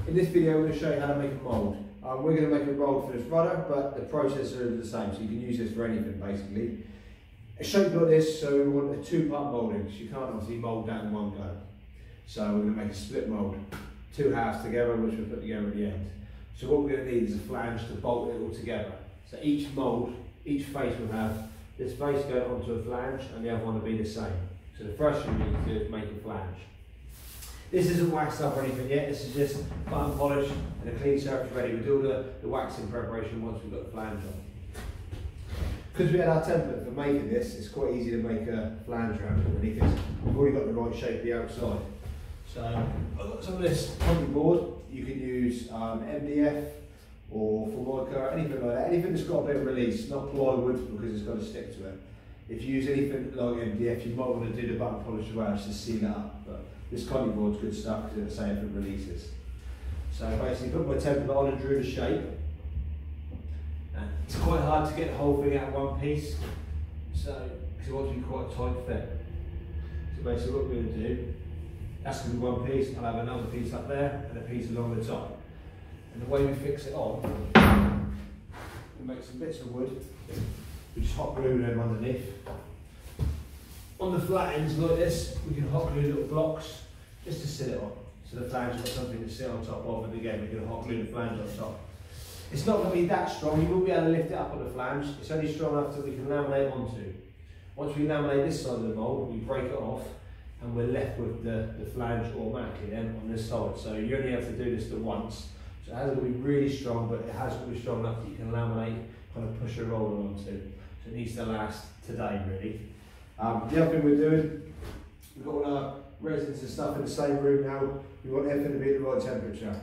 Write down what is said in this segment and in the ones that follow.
In this video, we're going to show you how to make a mould. We're going to make a mould for this rudder, but the process is the same, so you can use this for anything basically. A shape like this, so we want a two-part moulding, so you can't obviously mould that in one go. So we're going to make a split mould, two halves together, which we'll put together at the end. So what we're going to need is a flange to bolt it all together. So each mould, each face will have this face going onto a flange, and the other one will be the same. So the first thing we need to do is make a flange. This isn't waxed up or anything yet, this is just button polish and a clean surface ready. We'll do the waxing preparation once we've got the flange on. Because we had our template for making this, it's quite easy to make a flange around it really, because we've already got the right shape of the outside. So I've got some of this concrete board. You can use MDF or Formica, anything like that, anything that's got a bit of release, not plywood because it's got to stick to it. If you use anything like MDF, you might want to do the button polish as well, just to seal it up. But this concrete board's good stuff because it'll say if it releases. So basically put my template on and drew the shape. And it's quite hard to get the whole thing out of one piece, so because it wants to be quite a tight fit. So basically what we're going to do, that's going to be one piece, I'll have another piece up there and a piece along the top. And the way we fix it on, we make some bits of wood, we just hot glue them underneath. On the flat ends like this, we can hot glue little blocks just to sit it on. So the flange has got something to sit on top of, and again we can hot glue the flange on top. It's not going to be that strong, you won't be able to lift it up on the flange, it's only strong enough that we can laminate onto. Once we laminate this side of the mould, we break it off and we're left with the flange automatically then on this side. So you only have to do this once. So it hasn't got to be really strong, but it has got to be strong enough that you can laminate, kind of push a roller onto. So it needs to last today really. The other thing we're doing, we've got all our resins and stuff in the same room now. We want everything to be at the right temperature.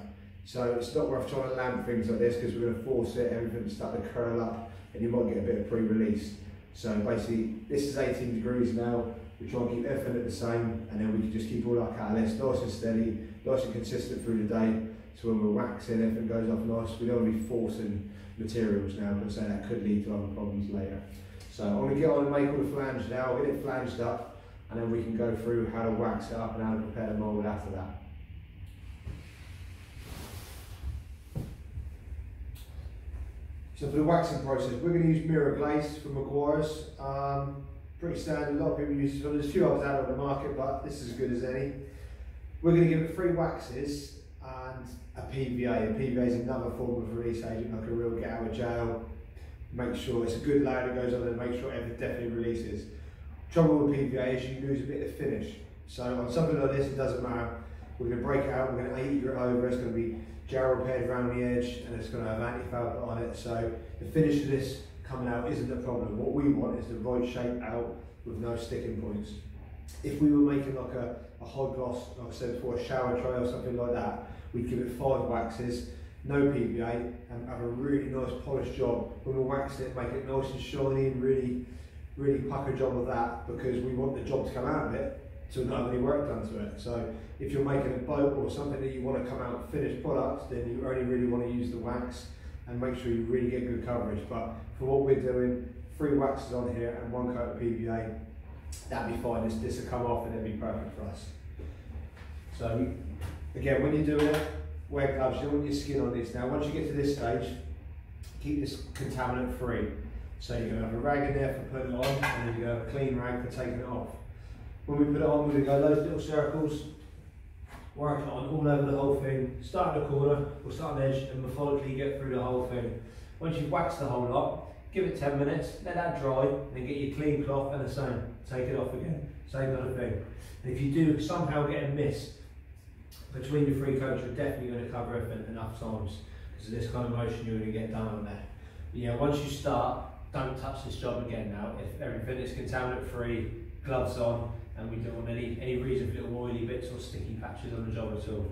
So it's not worth trying to lamp things like this because we're going to force it, everything to start to curl up and you might get a bit of pre-release. So basically this is 18 degrees now, we try and keep everything at the same and then we can just keep all our catalyst nice and steady, nice and consistent through the day. So when we're waxing, everything goes off nice. We don't want to be forcing materials now because that could lead to other problems later. So I'm going to get on and make all the flange now, I'll get it flanged up and then we can go through how to wax it up and how to prepare the mould after that. So for the waxing process, we're going to use mirror glaze from Maguire's. Pretty standard, a lot of people use it. There's a few others out on the market, but this is as good as any. We're going to give it 3 waxes and a PVA. A PVA is another form of release agent, like a real get out of jail. Make sure it's a good layer that goes on and make sure everything definitely releases. Trouble with PVA is you lose a bit of finish. So on something like this, it doesn't matter. We're going to break it out, we're going to angle it over, it's going to be gel repaired around the edge and it's going to have anti-foul put on it. So the finish of this coming out isn't a problem. What we want is the right shape out with no sticking points. If we were making like a high gloss, like I said before, a shower tray or something like that, we'd give it 5 waxes, no PVA, and have a really nice polished job. When we wax it, make it nice and shiny and really pucker job of that because we want the job to come out of it to not have any work done to it. So if you're making a boat or something that you want to come out finished product, then you only really want to use the wax and make sure you really get good coverage. But for what we're doing, 3 waxes on here and 1 coat of PVA, that'd be fine. This will come off and it'll be perfect for us. So again, when you're doing it, wear gloves, you don't want your skin on this. Now once you get to this stage, keep this contaminant free. So you're going to have a rag in there for putting it on and then you're going to have a clean rag for taking it off. When we put it on, we're going to go those little circles, work it on all over the whole thing, start at the corner, we'll start on the edge and methodically get through the whole thing. Once you've waxed the whole lot, give it 10 minutes, let that dry, and then get your clean cloth and the same, take it off again, same kind of thing. And if you do somehow get a miss between the 3 coats, you're definitely going to cover everything enough times, because of this kind of motion you're going to get done on there. But yeah, once you start, don't touch this job again now. If everything is contaminant free, gloves on, and we don't want any reason for little oily bits or sticky patches on the job at all.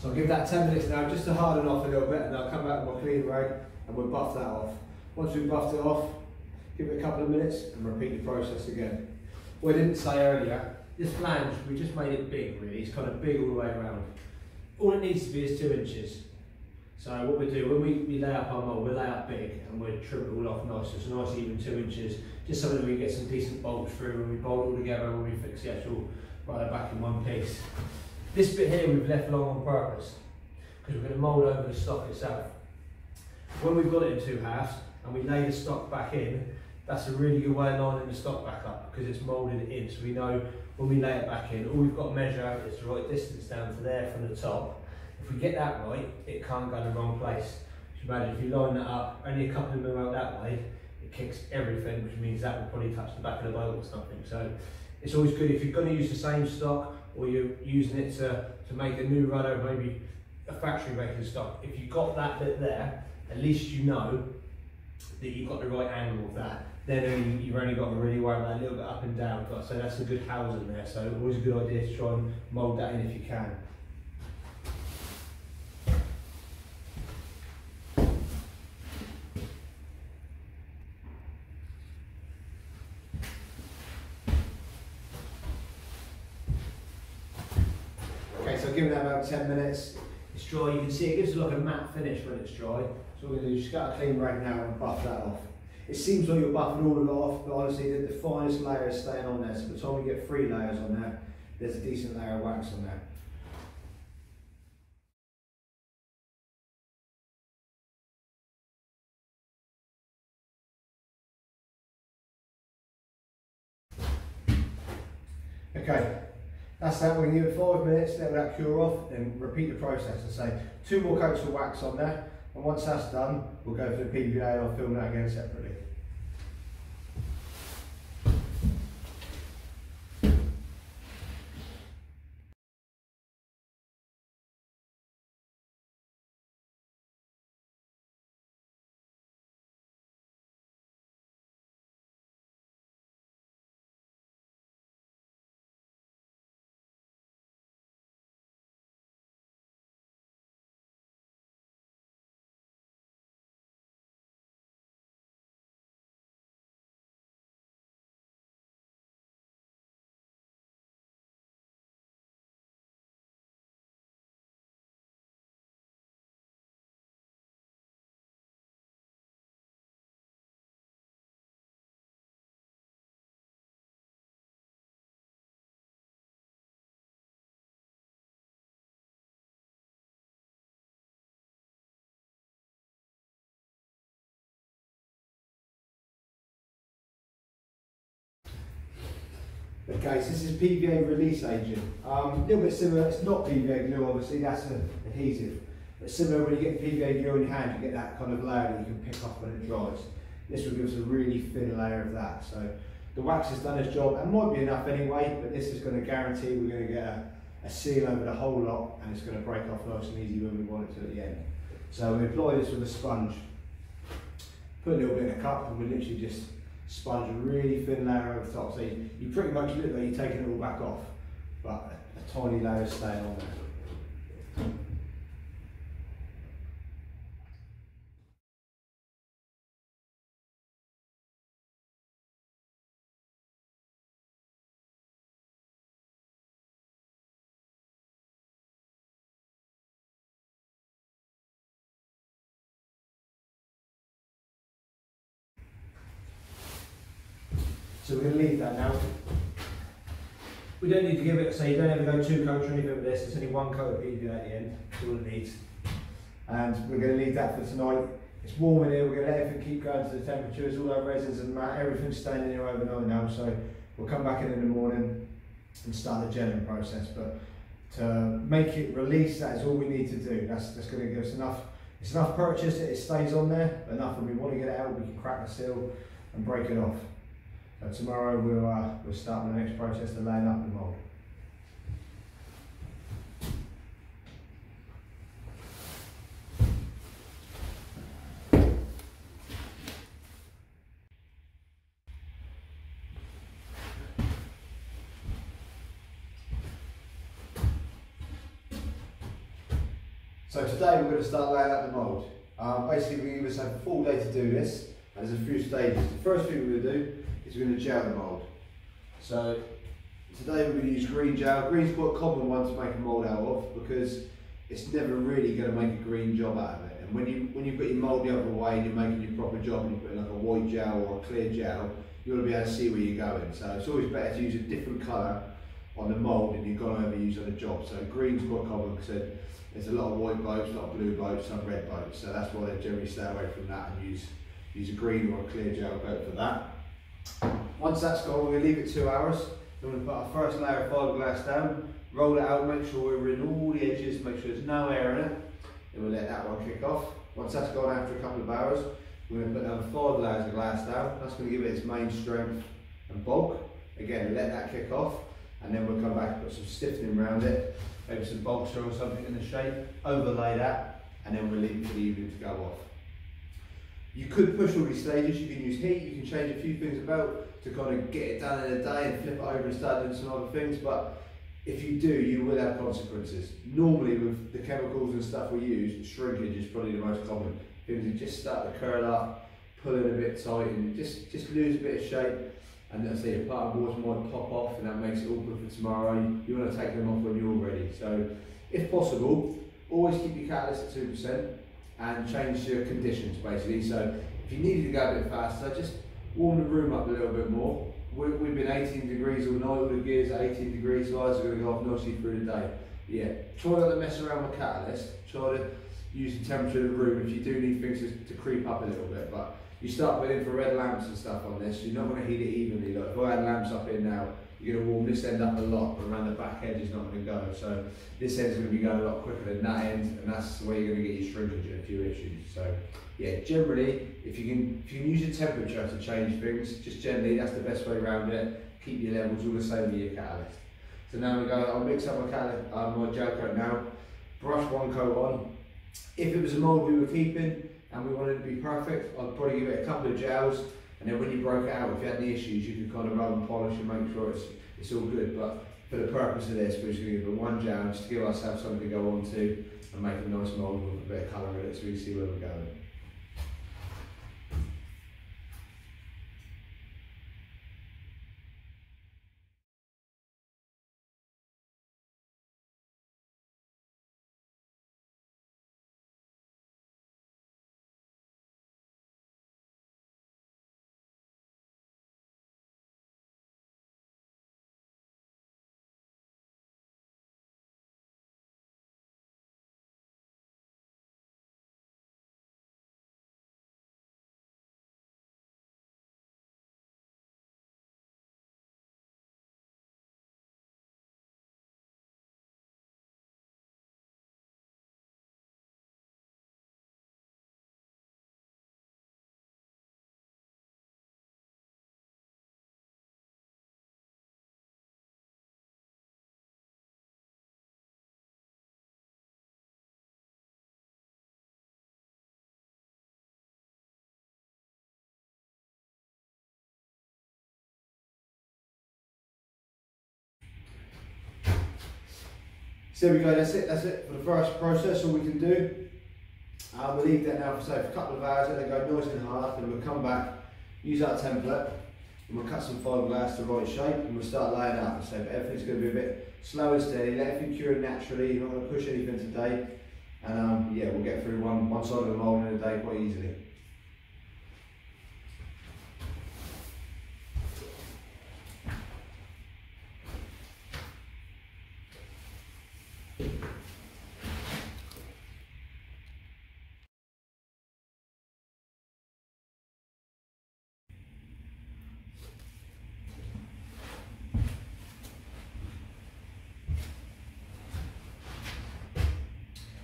So I'll give that 10 minutes now just to harden off a little bit and I'll come back with my clean rag and we'll buff that off. Once we've buffed it off, give it a couple of minutes and repeat the process again. What I didn't say earlier, this flange, we just made it big really, it's kind of big all the way around. All it needs to be is 2 inches. So what we do, when we lay up our mould, we lay up big and we trim it all off nice, so it's a nice even 2 inches, just so that we get some decent bolts through when we bolt it all together, when we fix the actual rudder back in one piece. This bit here we've left long on purpose, because we're going to mould over the stock itself. When we've got it in 2 halves and we lay the stock back in, that's a really good way of lining the stock back up, because it's moulded in, so we know when we lay it back in, all we've got to measure is the right distance down to there from the top. If we get that right, it can't go in the wrong place. So imagine if you line that up only a couple of mil out that way, it kicks everything, which means that will probably touch the back of the boat or something. So it's always good if you're going to use the same stock, or you're using it to make a new rudder, maybe a factory making stock. If you've got that bit there, at least you know that you've got the right angle of that. Then you've only got to really worry about a little bit up and down. But so that's a good housing there. So always a good idea to try and mould that in if you can. Okay, so give it about 10 minutes. It's dry. You can see it gives it like a matte finish when it's dry. So what we're going to do is just get a clean rag now and buff that off. It seems like you're buffing all of it off, but honestly the finest layer is staying on there. So by the time we get 3 layers on there, there's a decent layer of wax on there. Okay, that's that. We're going to give it 5 minutes, let that cure off, and repeat the process and say 2 more coats of wax on there. And once that's done, we'll go for the PVA and I'll film that again separately. Okay, so this is PVA release agent. A little bit similar, it's not PVA glue obviously, that's an adhesive. But similar, when you get PVA glue on your hand, you get that kind of layer that you can pick off when it dries. This will give us a really thin layer of that. So the wax has done its job, and might be enough anyway, but this is going to guarantee we're going to get a seal over the whole lot, and it's going to break off nice and easy when we want it to at the end. So we apply this with a sponge, put a little bit in a cup, and we literally just sponge a really thin layer over the top. So you pretty much look like you're taking it all back off, but a tiny layer is staying on there. So we're going to leave that now. We don't need to give it, so you don't ever go 2 coats or anything with this, it's only 1 coat of PVA at the end, that's all it needs. And we're going to leave that for tonight. It's warm in here, we're going to let everything keep going to the temperatures, all our resins and mat, everything's staying in here overnight now, so we'll come back in the morning and start the gelling process. But to make it release, that is all we need to do. That's going to give us enough, it's enough purchase that it stays on there, but enough when we want to get it out, we can crack the seal and break it off. So tomorrow we'll start the next process to laying up the mould. So today we're going to start laying out the mould. Basically we give us a full day to do this. And there's a few stages. The first thing we're going to do is we're going to gel the mould. So today we're going to use green gel. Green's quite a common one to make a mould out of because it's never really going to make a green job out of it. And when you've got your mould the other way and you're making your proper job and you put in like a white gel or a clear gel, you want to be able to see where you're going. So it's always better to use a different colour on the mould than you've got to ever use on a job. So green's quite common because there's a lot of white boats, a lot of blue boats, some red boats. So that's why they generally stay away from that and use a green or a clear gel coat for that. Once that's gone, we're going to leave it 2 hours. Then we're going to put our first layer of fiberglass down, roll it out, make sure we're in all the edges, make sure there's no air in it. Then we'll let that one kick off. Once that's gone after a couple of hours, we're going to put down 5 layers of glass down. That's going to give it its main strength and bulk. Again, let that kick off, and then we'll come back and put some stiffening around it, maybe some bolster or something in the shape, overlay that, and then we'll leave it for the evening to go off. You could push all these stages, you can use heat, you can change a few things about to kind of get it done in a day and flip it over and start doing some other things, but if you do, you will have consequences. Normally with the chemicals and stuff we use, shrinkage is probably the most common. Things that just start to curl up, pull in a bit tight and just lose a bit of shape. And let's say your part boards might pop off and that makes it awkward for tomorrow. You want to take them off when you're ready. So if possible, always keep your catalyst at 2% and change your conditions basically. So if you needed to go a bit faster, just warm the room up a little bit more. We've been 18 degrees all night, all the gears are 18 degrees, so eyes are going to go off nicely through the day. Yeah, try not to mess around with catalyst, try to use the temperature of the room if you do need things to creep up a little bit. But you start putting infrared lamps and stuff on this, you're not going to heat it evenly. Like if I had lamps up here now, you're going to warm this end up a lot, but around the back edge is not going to go. So this end's going to be going a lot quicker than that end, and that's the way you're going to get your shrinkage and a few issues. So yeah, generally, if you can use your temperature to change things, just generally, that's the best way around it. Keep your levels all the same with your catalyst. So now we go, I'll mix up my catalyst, my gel coat now, brush one coat on. If it was a mould we were keeping and we wanted it to be perfect, I'd probably give it a couple of gels, and then when you broke it out, if you had any issues, you could kind of rub and polish and make sure it's all good. But for the purpose of this, we're just going to give it one gel just to give ourselves something to go on to and make a nice mould with a bit of colour in it so we can see where we're going. So there we go, that's it for the first process, all we can do. We'll leave that now for say for a couple of hours, let it go nice and hard, and we'll come back, use our template, and we'll cut some fiberglass to the right shape, and we'll start laying up. So everything's going to be a bit slow and steady, let everything cure naturally, you're not going to push anything today, and yeah, we'll get through one side of the mould in a day quite easily.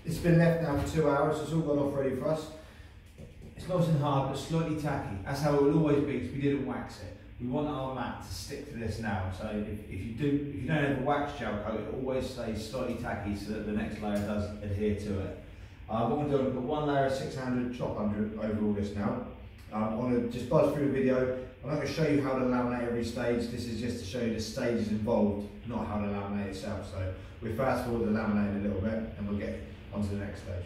It's been left now for 2 hours, it's all gone off ready for us. It's nice and hard, but slightly tacky. That's how it will always be, because we didn't wax it. We want our mat to stick to this now. So if you don't have a wax gel coat, it always stays slightly tacky so that the next layer does adhere to it. What we're doing, put one layer of 600 chop under over all this now. I'm going to just buzz through the video. I'm not going to show you how to laminate every stage. This is just to show you the stages involved, not how to laminate itself. So we fast forward the laminating a little bit, and we'll get onto the next stage.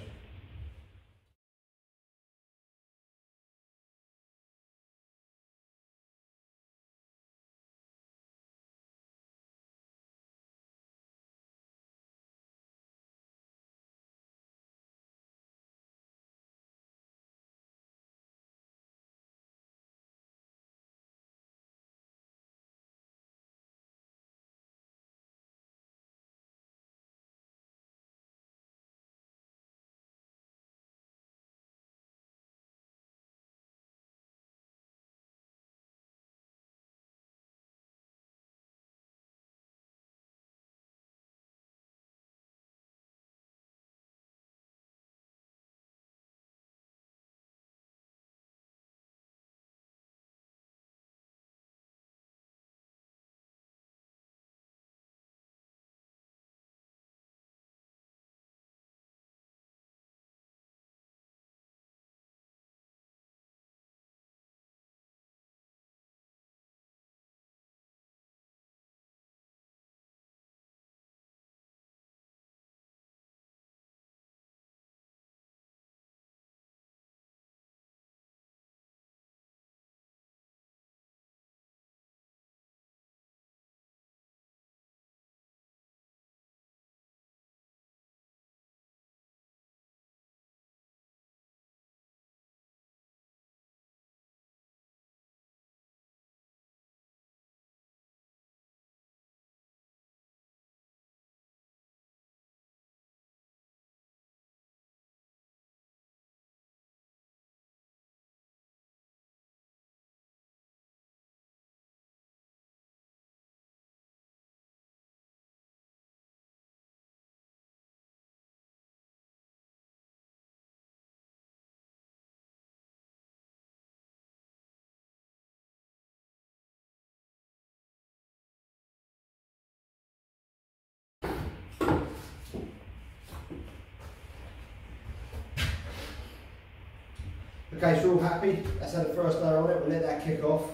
Okay, so we're all happy. That's had the first layer on it. We'll let that kick off.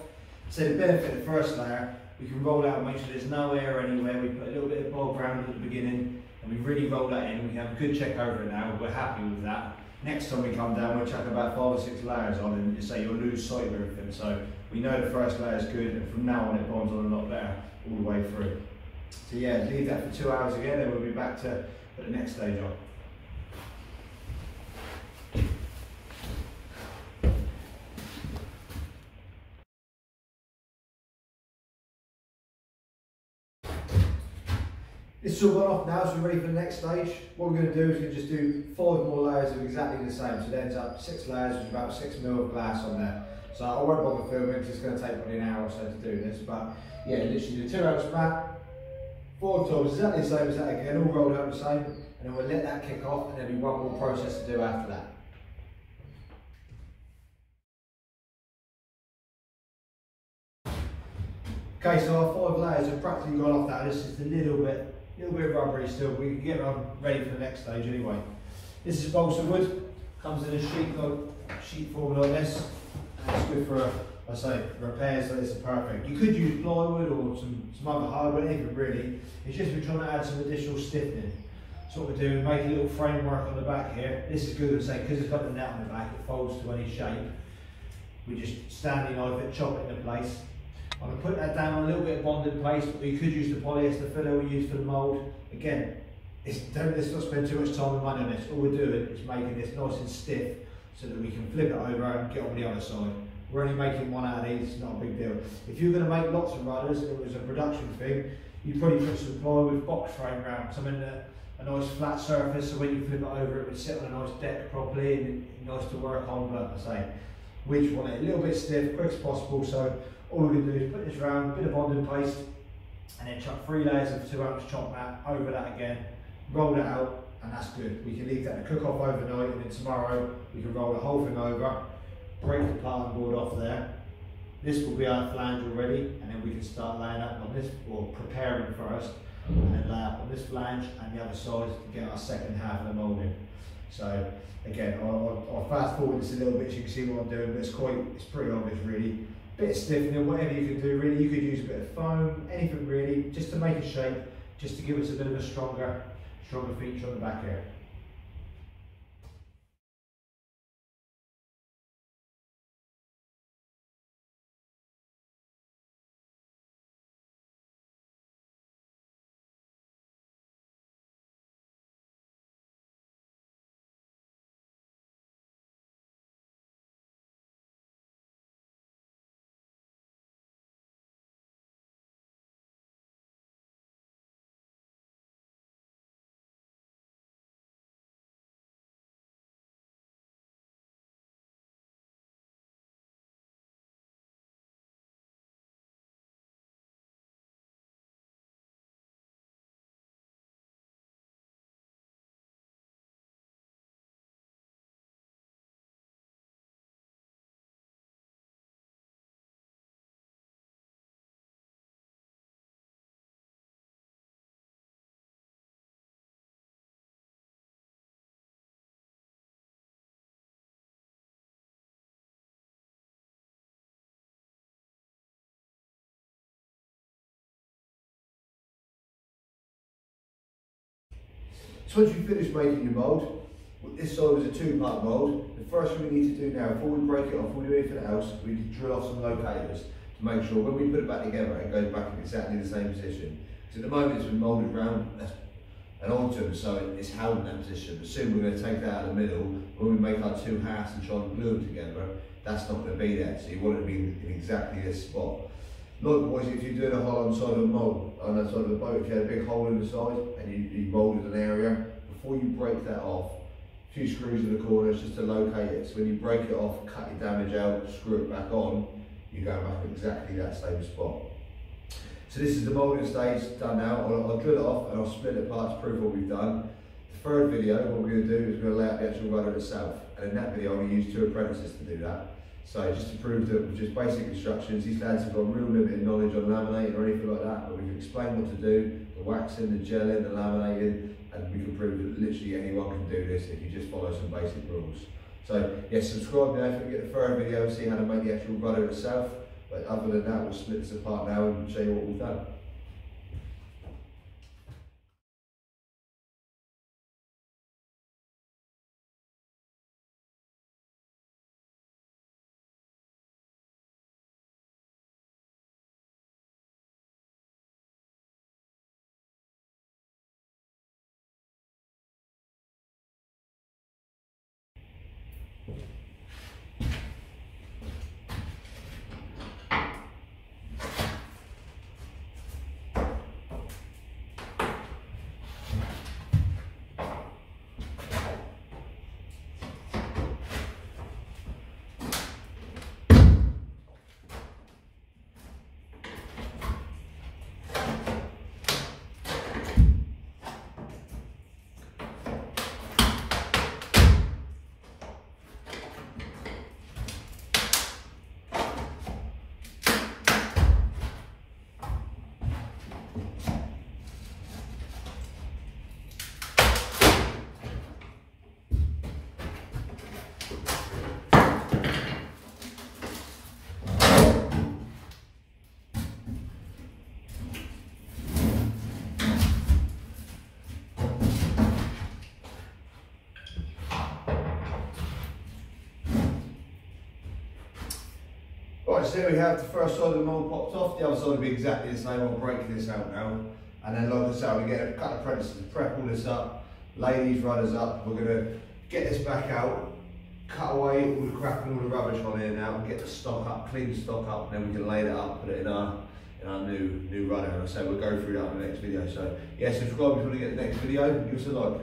So the benefit of the first layer, we can roll out and make sure there's no air anywhere. We put a little bit of bog ground at the beginning and we really roll that in. We can have a good check over it now. We're happy with that. Next time we come down, we'll chuck about 5 or 6 layers on and say you'll lose sight of everything. So we know the first layer is good and from now on it bonds on a lot better all the way through. So yeah, leave that for 2 hours again and we'll be back to put the next stage on. It's all gone off now, so we're ready for the next stage. What we're going to do is we're going to just do 5 more layers of exactly the same. So it ends up 6 layers with about 6 ml of glass on there. So I won't bother filming because it's going to take probably an hour or so to do this. But yeah, literally the 2 ounce mat, 4 times exactly the same as that again, all rolled out the same. And then we'll let that kick off and there'll be one more process to do after that. Okay, so our 5 layers have practically gone off now. This is a little bit rubbery still. We can get on ready for the next stage anyway. This is balsa wood. Comes in a sheet form like this. And it's good for, I say, repairs. So it's perfect. You could use plywood or some other hardwood, anything really. It's just we're trying to add some additional stiffening. So what we do, make a little framework on the back here. This is good, I say, because it's got the net on the back. It folds to any shape. We just Stanley knife it, chop it into place. I'm going to put that down on a little bit of bonded paste, or you could use the polyester filler we use for the mould. Again, let's not spend too much time and money on this. All we're doing is making this nice and stiff so that we can flip it over and get on the other side. We're only making one out of these, it's not a big deal. If you're going to make lots of rudders, and it was a production thing, you'd probably put some plywood box frame around, something a nice flat surface, so when you flip it over it would sit on a nice deck properly and nice to work on. But I say, we just want it a little bit stiff, quick as possible. So all we're going to do is put this round, a bit of bonding paste, and then chuck 3 layers of 2 ounce chop mat over that again, roll it out, and that's good. We can leave that to cook off overnight, and then tomorrow we can roll the whole thing over, break the parting board off there. This will be our flange already, and then we can start laying up on this, or preparing first, and then lay up on this flange and the other side to get our second half of the moulding. So again, I'll fast forward this a little bit so you can see what I'm doing, but it's pretty obvious really. Bit of stiffening, whatever you can do really. You could use a bit of foam, anything really, just to make a shape, just to give us a bit of a stronger feature on the back here. So once you've finished making your mould, this side is a 2-part mould. The first thing we need to do now, before we break it off, before we do anything else, we need to drill off some locators to make sure when we put it back together, it goes back in exactly the same position. Because at the moment it's been moulded round an autumn, so it's held in that position. But soon we're going to take that out of the middle. When we make our 2 halves and try and glue them together, that's not going to be there. So you want it to be in exactly this spot. Likewise, if you're doing a hole on the side of a mould, on the side of the boat, if you had a big hole in the side and you moulded an area, before you break that off, a few screws in the corners just to locate it. So when you break it off, cut your damage out, screw it back on, you go back to exactly that same spot. So this is the moulding stage done now. I'll drill it off and I'll split it apart to prove what we've done. The third video, what we're going to do is we're going to lay out the actual rudder itself. And in that video, I'm going to use 2 apprentices to do that. So just to prove that with just basic instructions, these lads have got real limited knowledge on laminating or anything like that, but we can explain what to do, the waxing, the gelling, the laminating, and we can prove that literally anyone can do this if you just follow some basic rules. So yeah, subscribe now if you get the third video and see how to make the actual rudder itself. But other than that, we'll split this apart now and show you what we've done. Right, so there we have the first side of the mould popped off. The other side will be exactly the same. I'll break this out now. And then like I said, we get a couple of apprentices to prep all this up, lay these rudders up. We're going to get this back out, cut away all the crap and all the rubbish on here now, and get the stock up, clean the stock up, and then we can lay that up, put it in our new rudder. And I say we'll go through that in the next video. So yeah, subscribe if you want to get the next video. Give us a like.